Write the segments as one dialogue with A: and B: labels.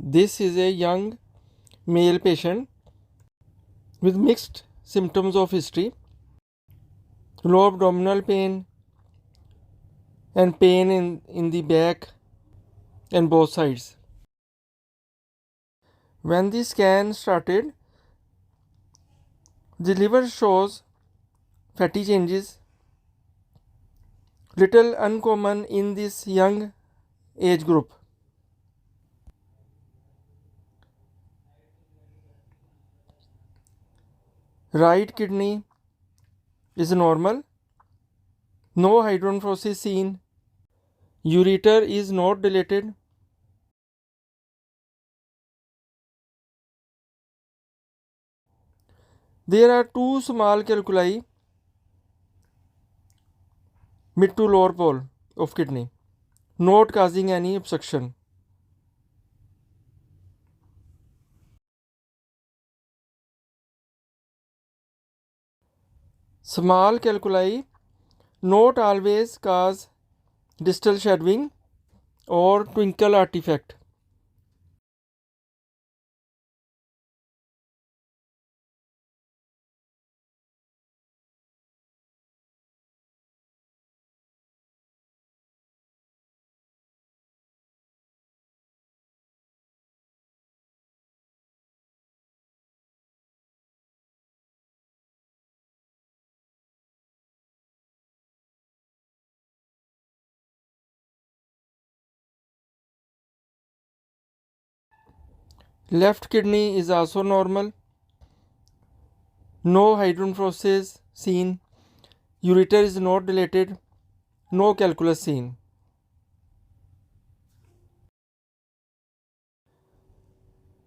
A: This is a young male patient with mixed symptoms of history, low abdominal pain and pain in the back and both sides. When the scan started, the liver shows fatty changes, little uncommon in this young age group. Right kidney is normal, no hydronephrosis seen, ureter is not dilated. There are two small calculi mid to lower pole of kidney, not causing any obstruction. Small calculi not always cause distal shadowing or twinkle artifact. Left kidney is also normal, no hydronephrosis seen, ureter is not dilated, no calculus seen.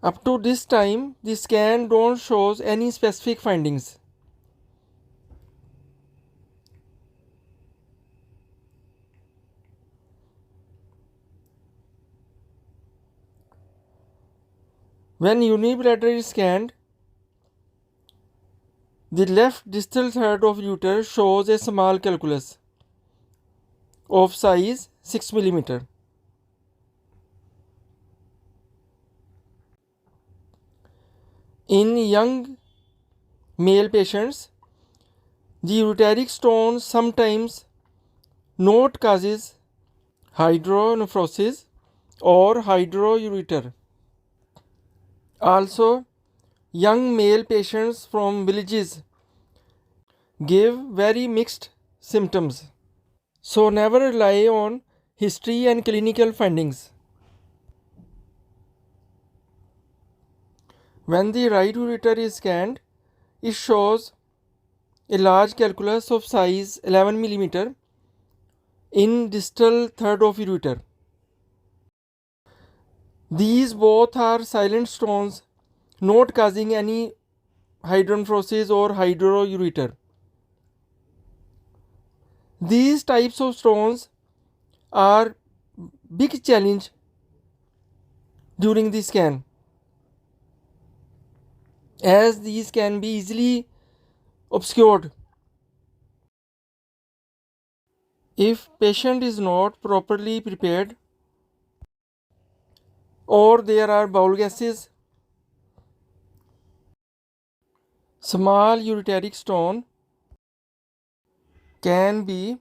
A: Up to this time, the scan don't shows any specific findings. When unibilateral is scanned, the left distal third of ureter shows a small calculus of size 6 mm. In young male patients, the ureteric stone sometimes not causes hydronephrosis or hydroureter. Also, young male patients from villages give very mixed symptoms. So never rely on history and clinical findings. When the right ureter is scanned, it shows a large calculus of size 11 mm in distal third of ureter. These both are silent stones, not causing any hydronephrosis or hydroureter. These types of stones are big challenge during the scan, as these can be easily obscured. If patient is not properly prepared or there are bowel gases, small ureteric stone can be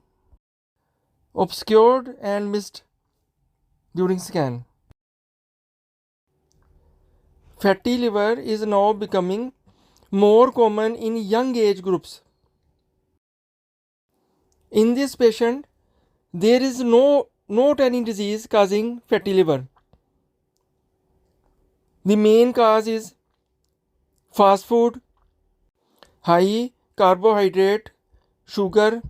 A: obscured and missed during scan. Fatty liver is now becoming more common in young age groups. In this patient, there is not any disease causing fatty liver. The main cause is fast food, high carbohydrate, sugar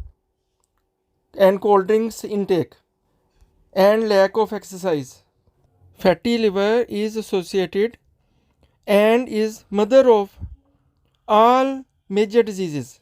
A: and cold drinks intake, and lack of exercise. Fatty liver is associated and is mother of all major diseases.